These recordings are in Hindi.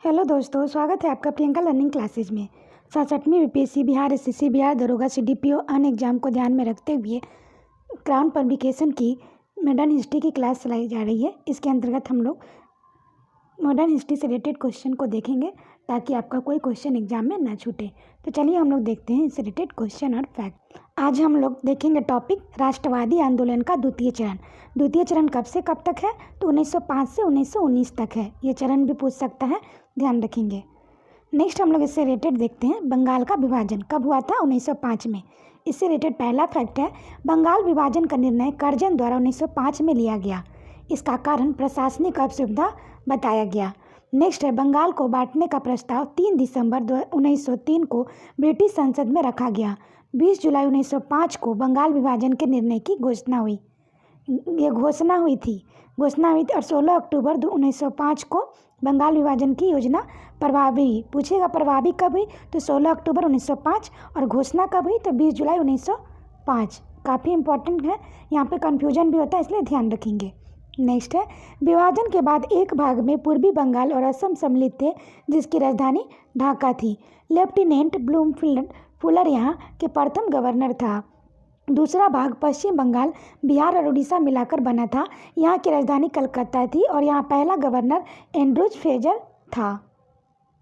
हेलो दोस्तों, स्वागत है आपका प्रियंका लर्निंग क्लासेज में। 67वीं बीपीएससी बिहार एसएससी बिहार दरोगा सीडीपीओ अन्य एग्जाम को ध्यान में रखते हुए क्राउन पब्लिकेशन की मॉडर्न हिस्ट्री की क्लास चलाई जा रही है। इसके अंतर्गत हम लोग मॉडर्न हिस्ट्री से रिलेटेड क्वेश्चन को देखेंगे ताकि आपका कोई क्वेश्चन एग्जाम में ना छूटे। तो चलिए हम लोग देखते हैं इससे रिलेटेड क्वेश्चन और फैक्ट। आज हम लोग देखेंगे टॉपिक राष्ट्रवादी आंदोलन का द्वितीय चरण। द्वितीय चरण कब से कब तक है? तो 1905 से 1919 तक है। ये चरण भी पूछ सकता है, ध्यान रखेंगे। नेक्स्ट हम लोग इससे रिलेटेड देखते हैं बंगाल का विभाजन कब हुआ था? 1905 में। इससे रिलेटेड पहला फैक्ट है बंगाल विभाजन का निर्णय कर्जन द्वारा 1905 में लिया गया। इसका कारण प्रशासनिक असुविधा बताया गया। नेक्स्ट है बंगाल को बांटने का प्रस्ताव 3 दिसंबर 1903 को ब्रिटिश संसद में रखा गया। 20 जुलाई 1905 को बंगाल विभाजन के निर्णय की घोषणा हुई। ये घोषणा हुई थी और 16 अक्टूबर 1905 को बंगाल विभाजन की योजना प्रभावी हुई। पूछेगा प्रभावी कब हुई? तो 16 अक्टूबर 1905। और घोषणा कब हुई? तो 20 जुलाई 1905। काफ़ी इंपॉर्टेंट है, यहाँ पे कन्फ्यूजन भी होता है, इसलिए ध्यान रखेंगे। नेक्स्ट है विभाजन के बाद एक भाग में पूर्वी बंगाल और असम सम्मिलित थे, जिसकी राजधानी ढाका थी। लेफ्टिनेंट ब्लूमफील्ड फुलर यहाँ के प्रथम गवर्नर था। दूसरा भाग पश्चिम बंगाल, बिहार और उड़ीसा मिलाकर बना था। यहाँ की राजधानी कलकत्ता थी और यहाँ पहला गवर्नर एंड्रूज फ्रेजर था।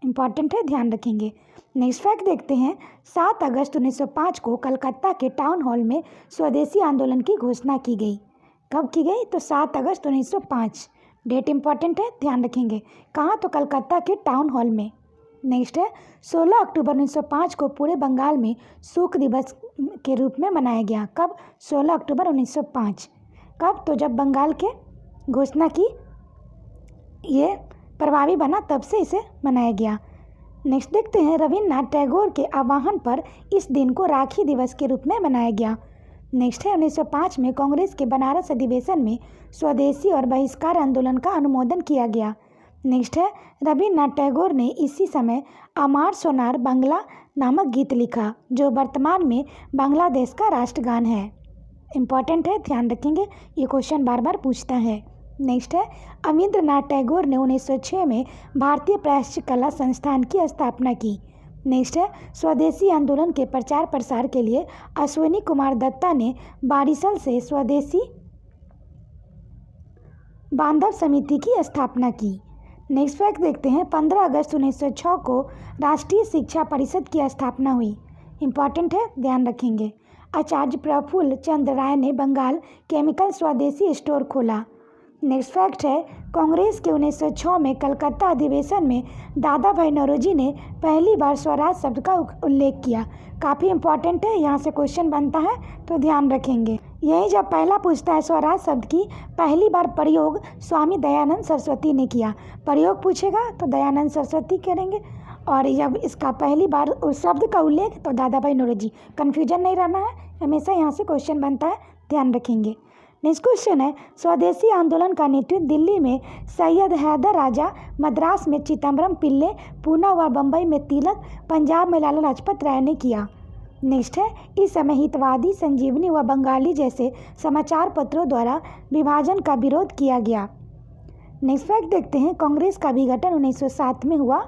इम्पॉर्टेंट है, ध्यान रखेंगे। नेक्स्ट फैक्ट देखते हैं 7 अगस्त 1905 को कलकत्ता के टाउन हॉल में स्वदेशी आंदोलन की घोषणा की गई। कब की गई? तो 7 अगस्त 1905। डेट इम्पॉर्टेंट है, ध्यान रखेंगे। कहाँ? तो कलकत्ता के टाउन हॉल में। नेक्स्ट है 16 अक्टूबर 1905 को पूरे बंगाल में शोक दिवस के रूप में मनाया गया। कब? 16 अक्टूबर 1905। कब? तो जब बंगाल के घोषणा की ये प्रभावी बना, तब से इसे मनाया गया। नेक्स्ट देखते हैं रविन्द्रनाथ टैगोर के आह्वान पर इस दिन को राखी दिवस के रूप में मनाया गया। नेक्स्ट है 1905 में कांग्रेस के बनारस अधिवेशन में स्वदेशी और बहिष्कार आंदोलन का अनुमोदन किया गया। नेक्स्ट है रविन्द्रनाथ टैगोर ने इसी समय अमार सोनार बांग्ला नामक गीत लिखा, जो वर्तमान में बांग्लादेश का राष्ट्रगान है। इम्पॉर्टेंट है, ध्यान रखेंगे, ये क्वेश्चन बार बार पूछता है। नेक्स्ट है अविन्द्रनाथ टैगोर ने 1906 में भारतीय प्रायश्चित कला संस्थान की स्थापना की। नेक्स्ट है स्वदेशी आंदोलन के प्रचार प्रसार के लिए अश्विनी कुमार दत्ता ने बारिशल से स्वदेशी बांधव समिति की स्थापना की। नेक्स्ट फैक्ट देखते हैं 15 अगस्त 1906 को राष्ट्रीय शिक्षा परिषद की स्थापना हुई। इम्पॉर्टेंट है, ध्यान रखेंगे। आचार्य प्रफुल्ल चंद्र राय ने बंगाल केमिकल स्वदेशी स्टोर खोला। नेक्स्ट फैक्ट है कांग्रेस के 1906 में कलकत्ता अधिवेशन में दादा भाई नौरोजी ने पहली बार स्वराज शब्द का उल्लेख किया। काफ़ी इंपॉर्टेंट है, यहाँ से क्वेश्चन बनता है, तो ध्यान रखेंगे। यही जब पहला पूछता है स्वराज शब्द की पहली बार प्रयोग स्वामी दयानंद सरस्वती ने किया। प्रयोग पूछेगा तो दयानंद सरस्वती करेंगे, और जब इसका पहली बार उस शब्द का उल्लेख तो दादा भाई नौरोजी। कन्फ्यूजन नहीं रहना है, हमेशा यहाँ से क्वेश्चन बनता है, ध्यान रखेंगे। नेक्स्ट क्वेश्चन है स्वदेशी आंदोलन का नेतृत्व दिल्ली में सैयद हैदर राजा, मद्रास में चिदम्बरम पिल्ले, पूना व बम्बई में तिलक, पंजाब में लाला लाजपत राय ने किया। नेक्स्ट है इस समय हितवादी, संजीवनी व बंगाली जैसे समाचार पत्रों द्वारा विभाजन का विरोध किया गया। नेक्स्ट फैक्ट देखते हैं कांग्रेस का विघटन 1907 में हुआ।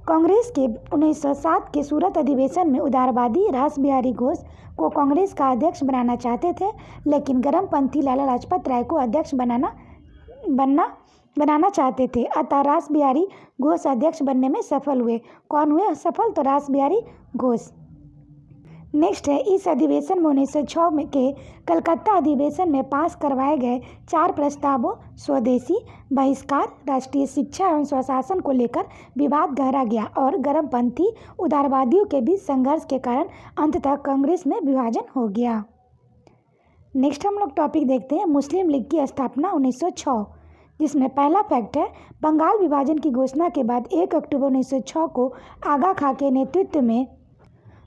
कांग्रेस के 1907 के सूरत अधिवेशन में उदारवादी रास बिहारी घोष को कांग्रेस का अध्यक्ष बनाना चाहते थे, लेकिन गर्मपंथी लाला लाजपत राय को अध्यक्ष बनाना चाहते थे। अतः रास बिहारी घोष अध्यक्ष बनने में सफल हुए। कौन हुए सफल? तो रास बिहारी घोष। नेक्स्ट है इस अधिवेशन में 1906 में के कलकत्ता अधिवेशन में पास करवाए गए 4 प्रस्तावों स्वदेशी, बहिष्कार, राष्ट्रीय शिक्षा एवं स्वशासन को लेकर विवाद गहरा गया और गर्मपंथी उदारवादियों के बीच संघर्ष के कारण अंततः कांग्रेस में विभाजन हो गया। नेक्स्ट हम लोग टॉपिक देखते हैं मुस्लिम लीग की स्थापना 1906, जिसमें पहला फैक्ट है बंगाल विभाजन की घोषणा के बाद 1 अक्टूबर 1906 को आगा खां के नेतृत्व में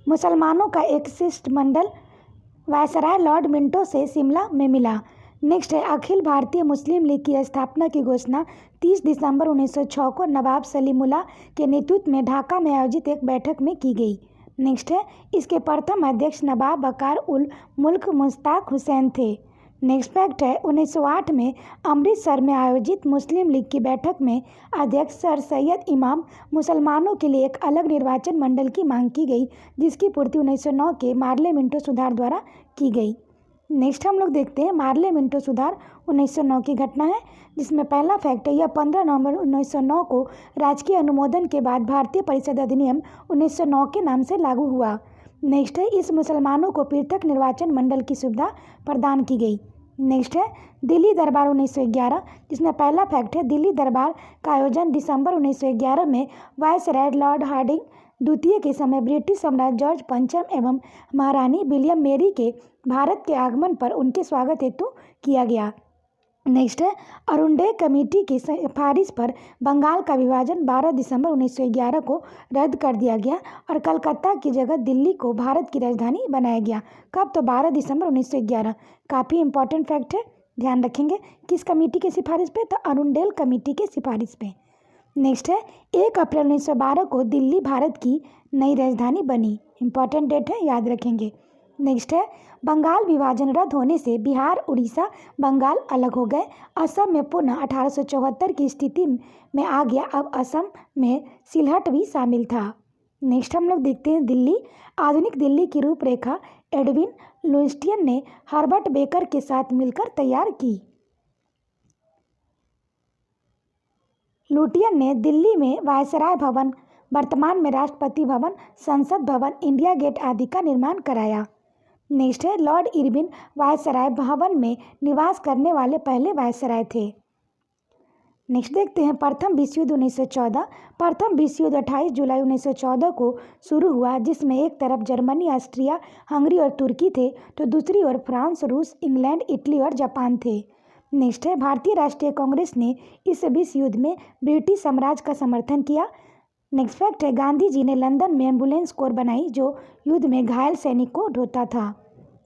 मुसलमानों का एक शिष्टमंडल वायसराय लॉर्ड मिंटो से शिमला में मिला। नेक्स्ट है अखिल भारतीय मुस्लिम लीग की स्थापना की घोषणा 30 दिसंबर 1906 को नवाब सलीमुल्लाह के नेतृत्व में ढाका में आयोजित एक बैठक में की गई। नेक्स्ट है इसके प्रथम अध्यक्ष नवाब बकार उल मुल्क मुश्ताक हुसैन थे। नेक्स्ट फैक्ट है 1908 में अमृतसर में आयोजित मुस्लिम लीग की बैठक में अध्यक्ष सर सैयद इमाम मुसलमानों के लिए एक अलग निर्वाचन मंडल की मांग की गई, जिसकी पूर्ति 1909 के मार्ले मिंटो सुधार द्वारा की गई। नेक्स्ट हम लोग देखते हैं मार्ले मिंटो सुधार 1909 की घटना है, जिसमें पहला फैक्ट है यह 15 नवंबर 1909 को राजकीय अनुमोदन के बाद भारतीय परिषद अधिनियम 1909 के नाम से लागू हुआ। नेक्स्ट है इस मुसलमानों को पृथक निर्वाचन मंडल की सुविधा प्रदान की गई। नेक्स्ट है दिल्ली दरबार 1911, जिसमें पहला फैक्ट है दिल्ली दरबार का आयोजन दिसंबर 1911 में वायसराय लॉर्ड हार्डिंग द्वितीय के समय ब्रिटिश सम्राट जॉर्ज पंचम एवं महारानी विलियम मेरी के भारत के आगमन पर उनके स्वागत हेतु किया गया। नेक्स्ट है अरुणडे कमेटी की सिफारिश पर बंगाल का विभाजन 12 दिसंबर 1911 को रद्द कर दिया गया और कलकत्ता की जगह दिल्ली को भारत की राजधानी बनाया गया। कब? तो 12 दिसंबर 1911। काफ़ी इंपॉर्टेंट फैक्ट है, ध्यान रखेंगे। किस कमेटी की सिफारिश पे? तो अरुणडेल कमेटी के सिफारिश पे। नेक्स्ट है 1 अप्रैल 1912 को दिल्ली भारत की नई राजधानी बनी। इंपॉर्टेंट डेट है, याद रखेंगे। नेक्स्ट है बंगाल विभाजन रद्द होने से बिहार, उड़ीसा, बंगाल अलग हो गए। असम में पुनः 1874 की स्थिति में आ गया। अब असम में सिलहट भी शामिल था। नेक्स्ट हम लोग देखते हैं दिल्ली। आधुनिक दिल्ली की रूपरेखा एडविन लुटियन ने हर्बर्ट बेकर के साथ मिलकर तैयार की। लुटियन ने दिल्ली में वायसराय भवन, वर्तमान में राष्ट्रपति भवन, संसद भवन, इंडिया गेट आदि का निर्माण कराया। नेक्स्ट है लॉर्ड इरविन वायसराय भवन में निवास करने वाले पहले वायसराय थे। नेक्स्ट देखते हैं प्रथम विश्व युद्ध 1914। प्रथम विश्व युद्ध 28 जुलाई 1914 को शुरू हुआ, जिसमें एक तरफ जर्मनी, ऑस्ट्रिया, हंगरी और तुर्की थे, तो दूसरी ओर फ्रांस, रूस, इंग्लैंड, इटली और जापान थे। नेक्स्ट है भारतीय राष्ट्रीय कांग्रेस ने इस विश्व युद्ध में ब्रिटिश साम्राज्य का समर्थन किया। नेक्स्ट फैक्ट है गांधी जी ने लंदन में एम्बुलेंस कोर बनाई, जो युद्ध में घायल सैनिक को ढोता था।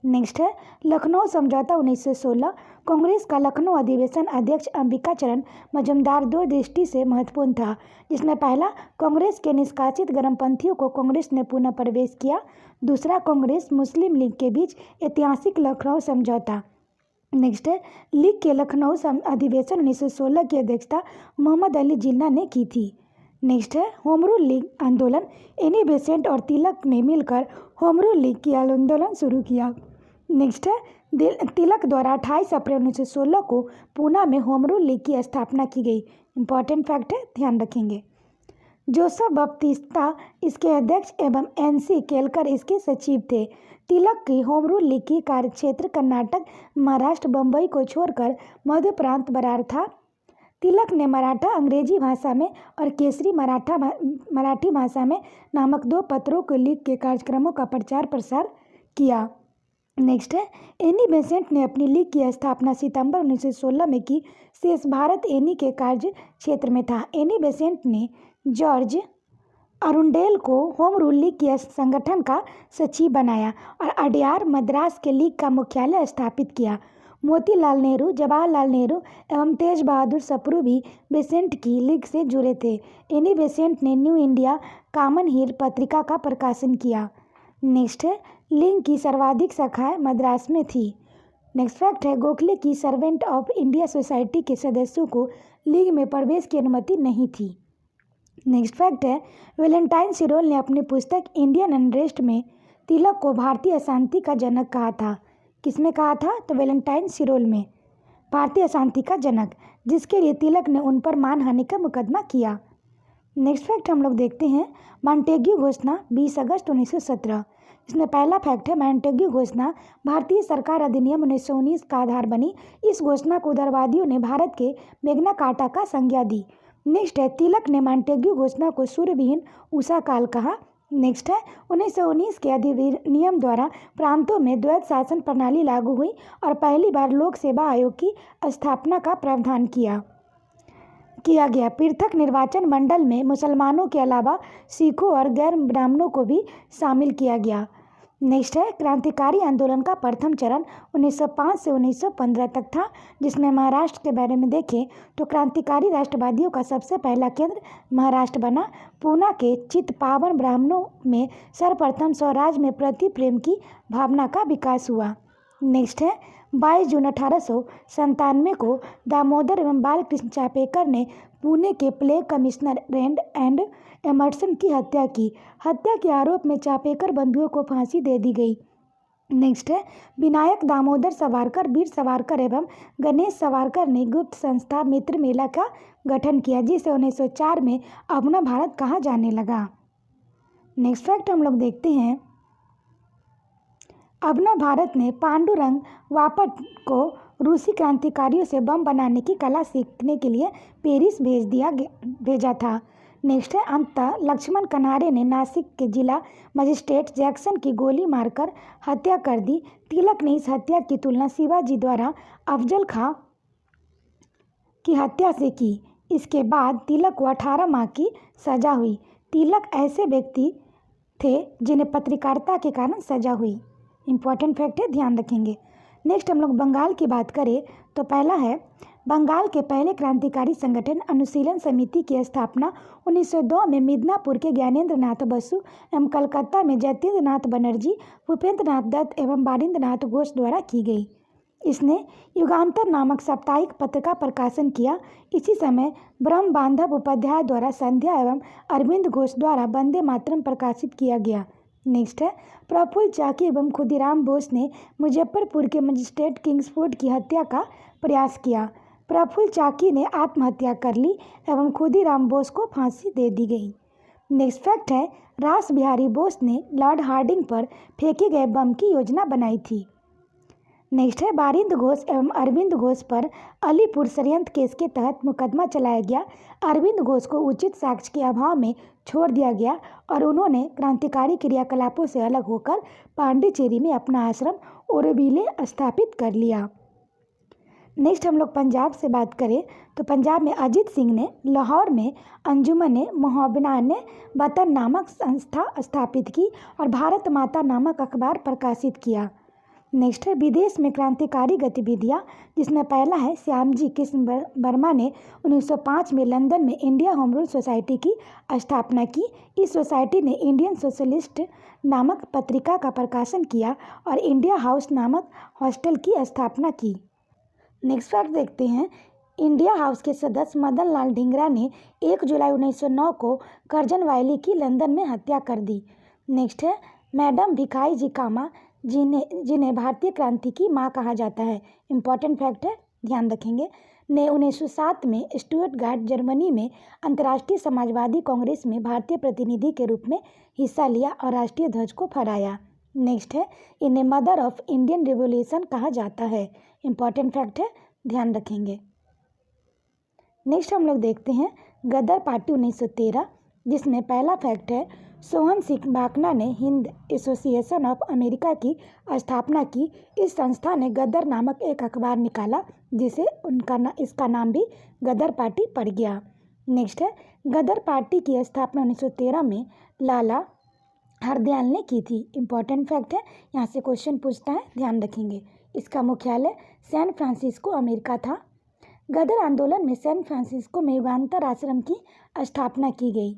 नेक्स्ट है लखनऊ समझौता 1916। कांग्रेस का लखनऊ अधिवेशन अध्यक्ष अंबिका चरण मजूमदार दो दृष्टि से महत्वपूर्ण था, जिसमें पहला कांग्रेस के निष्कासित गर्मपंथियों को कांग्रेस ने पुनः प्रवेश किया। दूसरा कांग्रेस मुस्लिम लीग के बीच ऐतिहासिक लखनऊ समझौता। नेक्स्ट है लीग के लखनऊ अधिवेशन 1916 की अध्यक्षता मोहम्मद अली जिन्ना ने की थी। नेक्स्ट है होम रूल लीग आंदोलन। एनी बेसेंट और तिलक ने मिलकर होम रूल लीग की आंदोलन शुरू किया। नेक्स्ट है तिलक द्वारा 28 अप्रैल 1916 को पूना में होम रूल लीग की स्थापना की गई। इंपॉर्टेंट फैक्ट है, ध्यान रखेंगे। जोसेफ बप्तिस्ता इसके अध्यक्ष एवं एनसी केलकर इसके सचिव थे। तिलक की होम रूल लीग की कार्यक्षेत्र कर्नाटक, महाराष्ट्र, बम्बई को छोड़कर मध्य प्रांत बरार था। तिलक ने मराठा अंग्रेजी भाषा में और केसरी मराठी भाषा में नामक 2 पत्रों को लीग के कार्यक्रमों का प्रचार प्रसार किया। नेक्स्ट है एनी बेसेंट ने अपनी लीग की स्थापना सितंबर 1916 में की। शेष भारत एनी के कार्य क्षेत्र में था। एनी बेसेंट ने जॉर्ज अरुणडेल को होम रूल लीग के संगठन का सचिव बनाया और अडयार मद्रास के लीग का मुख्यालय स्थापित किया। मोतीलाल नेहरू, जवाहरलाल नेहरू एवं तेज बहादुर सप्रू भी बेसेंट की लीग से जुड़े थे। एनी बेसेंट ने न्यू इंडिया कॉमन हियर पत्रिका का प्रकाशन किया। नेक्स्ट है लीग की सर्वाधिक शाखाएं मद्रास में थी। नेक्स्ट फैक्ट है गोखले की सर्वेंट ऑफ इंडिया सोसाइटी के सदस्यों को लीग में प्रवेश की अनुमति नहीं थी। नेक्स्ट फैक्ट है वैलेंटाइन सिरोल ने अपनी पुस्तक इंडियन अनरेस्ट में तिलक को भारतीय अशांति का जनक कहा था। किसमें कहा था? तो वैलेंटाइन सिरोल में, भारतीय अशांति का जनक, जिसके लिए तिलक ने उन पर मानहानि का मुकदमा किया। नेक्स्ट फैक्ट हम लोग देखते हैं मॉन्टेग्यू घोषणा 20 अगस्त 1917। इसमें पहला फैक्ट है मॉन्टेग्यू घोषणा भारतीय सरकार अधिनियम 1919 का आधार बनी। इस घोषणा को उदारवादियों ने भारत के मैग्ना कार्टा का संज्ञा दी। नेक्स्ट है तिलक ने मॉन्टेग्यू घोषणा को सूर्यविहीन उषा काल कहा। नेक्स्ट है 1919 के अधिनियम द्वारा प्रांतों में द्वैत शासन प्रणाली लागू हुई और पहली बार लोक सेवा आयोग की स्थापना का प्रावधान किया गया। पृथक निर्वाचन मंडल में मुसलमानों के अलावा सिखों और गैर ब्राह्मणों को भी शामिल किया गया। नेक्स्ट है क्रांतिकारी आंदोलन का प्रथम चरण 1905 से 1915 तक था, जिसमें महाराष्ट्र के बारे में देखें तो क्रांतिकारी राष्ट्रवादियों का सबसे पहला केंद्र महाराष्ट्र बना। पूना के चित्पावन ब्राह्मणों में सर्वप्रथम स्वराज में प्रति प्रेम की भावना का विकास हुआ। नेक्स्ट है 22 जून 1897 को दामोदर एवं बालकृष्ण चापेकर ने पुणे के plague commissioner Rand and Emerson की हत्या की। हत्या के आरोप में चापेकर बंधुओं को फांसी दे दी गई। नेक्स्ट है विनायक दामोदर सावरकर, वीर सावरकर एवं गणेश सावरकर ने गुप्त संस्था मित्र मेला का गठन किया, जिसे 1904 में अपना भारत कहा जाने लगा। नेक्स्ट फैक्ट हम लोग देखते हैं, अपना भारत ने पांडुरंग वापट को रूसी क्रांतिकारियों से बम बनाने की कला सीखने के लिए पेरिस भेजा था। नेक्स्ट है अंततः लक्ष्मण कन्हारे ने नासिक के जिला मजिस्ट्रेट जैक्सन की गोली मारकर हत्या कर दी। तिलक ने इस हत्या की तुलना शिवाजी द्वारा अफजल खां की हत्या से की। इसके बाद तिलक को 18 माह की सजा हुई। तिलक ऐसे व्यक्ति थे जिन्हें पत्रकारिता के कारण सजा हुई। इम्पॉर्टेंट फैक्ट है, ध्यान रखेंगे। नेक्स्ट हम लोग बंगाल की बात करें तो पहला है बंगाल के पहले क्रांतिकारी संगठन अनुशीलन समिति की स्थापना 1902 में मिदनापुर के ज्ञानेंद्र नाथ बसु एवं कलकत्ता में जतीन्द्र नाथ बनर्जी, भूपेंद्र नाथ दत्त एवं बारिंद्र नाथ घोष द्वारा की गई। इसने युगांतर नामक साप्ताहिक पत्र का प्रकाशन किया। इसी समय ब्रह्म बांधव उपाध्याय द्वारा संध्या एवं अरविंद घोष द्वारा वंदे मातरम प्रकाशित किया गया। नेक्स्ट है प्रफुल्ल चाकी एवं खुदीराम बोस ने मुजफ्फरपुर के मजिस्ट्रेट किंग्सफोर्ड की हत्या का प्रयास किया। प्रफुल्ल चाकी ने आत्महत्या कर ली एवं खुदीराम बोस को फांसी दे दी गई। नेक्स्ट फैक्ट है रास बिहारी बोस ने लॉर्ड हार्डिंग पर फेंके गए बम की योजना बनाई थी। नेक्स्ट है बारिंद्र घोष एवं अरविंद घोष पर अलीपुर षड्यंत्र केस के तहत मुकदमा चलाया गया। अरविंद घोष को उचित साक्ष्य के अभाव में छोड़ दिया गया और उन्होंने क्रांतिकारी क्रियाकलापों से अलग होकर पांडिचेरी में अपना आश्रम ओरोविले स्थापित कर लिया। नेक्स्ट हम लोग पंजाब से बात करें तो पंजाब में अजीत सिंह ने लाहौर में अंजुमन मोहब्बतान वतन नामक संस्था स्थापित की और भारत माता नामक अखबार प्रकाशित किया। नेक्स्ट है विदेश में क्रांतिकारी गतिविधियाँ, जिसमें पहला है श्यामजी कृष्ण वर्मा ने 1905 में लंदन में इंडिया होम रूल सोसाइटी की स्थापना की। इस सोसाइटी ने इंडियन सोशलिस्ट नामक पत्रिका का प्रकाशन किया और इंडिया हाउस नामक हॉस्टल की स्थापना की। नेक्स्ट फैक्ट देखते हैं, इंडिया हाउस के सदस्य मदन लाल ढींगरा ने 1 जुलाई 1909 को कर्जन वैली की लंदन में हत्या कर दी। नेक्स्ट है मैडम भिखाई जी कामा, जिन्हें भारतीय क्रांति की माँ कहा जाता है। इम्पॉर्टेंट फैक्ट है, ध्यान रखेंगे। ने 1907 में स्टुटगार्ट जर्मनी में अंतर्राष्ट्रीय समाजवादी कांग्रेस में भारतीय प्रतिनिधि के रूप में हिस्सा लिया और राष्ट्रीय ध्वज को फहराया। नेक्स्ट है इन्हें मदर ऑफ इंडियन रिवॉल्यूशन कहा जाता है। इम्पॉर्टेंट फैक्ट है, ध्यान रखेंगे। नेक्स्ट हम लोग देखते हैं गदर पार्टी 1913, जिसमें पहला फैक्ट है सोहन सिंह बाकना ने हिंद एसोसिएशन ऑफ अमेरिका की स्थापना की। इस संस्था ने गदर नामक एक अखबार निकाला, जिसे इसका नाम भी गदर पार्टी पड़ गया। नेक्स्ट है गदर पार्टी की स्थापना 1913 में लाला हरदयाल ने की थी। इम्पॉर्टेंट फैक्ट है, यहाँ से क्वेश्चन पूछता है, ध्यान रखेंगे। इसका मुख्यालय सैन फ्रांसिस्को अमेरिका था। गदर आंदोलन में सैन फ्रांसिस्को में युगांतर आश्रम की स्थापना की गई।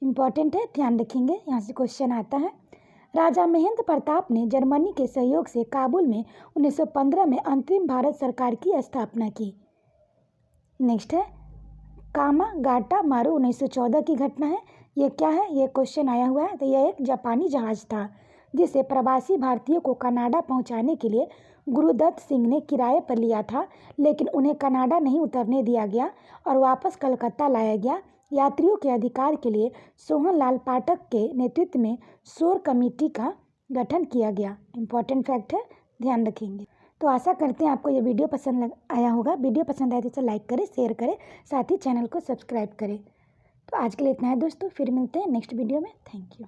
इम्पॉर्टेंट है, ध्यान रखेंगे। यहाँ से क्वेश्चन आता है राजा महेंद्र प्रताप ने जर्मनी के सहयोग से काबुल में 1915 में अंतरिम भारत सरकार की स्थापना की। नेक्स्ट है कामागाटा मारू 1914 की घटना है। ये क्या है, ये क्वेश्चन आया हुआ है। तो यह एक जापानी जहाज़ था जिसे प्रवासी भारतीयों को कनाडा पहुंचाने के लिए गुरुदत्त सिंह ने किराए पर लिया था, लेकिन उन्हें कनाडा नहीं उतरने दिया गया और वापस कलकत्ता लाया गया। यात्रियों के अधिकार के लिए सोहन लाल पाठक के नेतृत्व में शोर कमेटी का गठन किया गया। इम्पॉर्टेंट फैक्ट है, ध्यान रखेंगे। तो आशा करते हैं आपको ये वीडियो पसंद आया होगा। वीडियो पसंद आए तो इसे लाइक करें, शेयर करें, साथ ही चैनल को सब्सक्राइब करें। तो आज के लिए इतना है दोस्तों, फिर मिलते हैं नेक्स्ट वीडियो में। Thank you.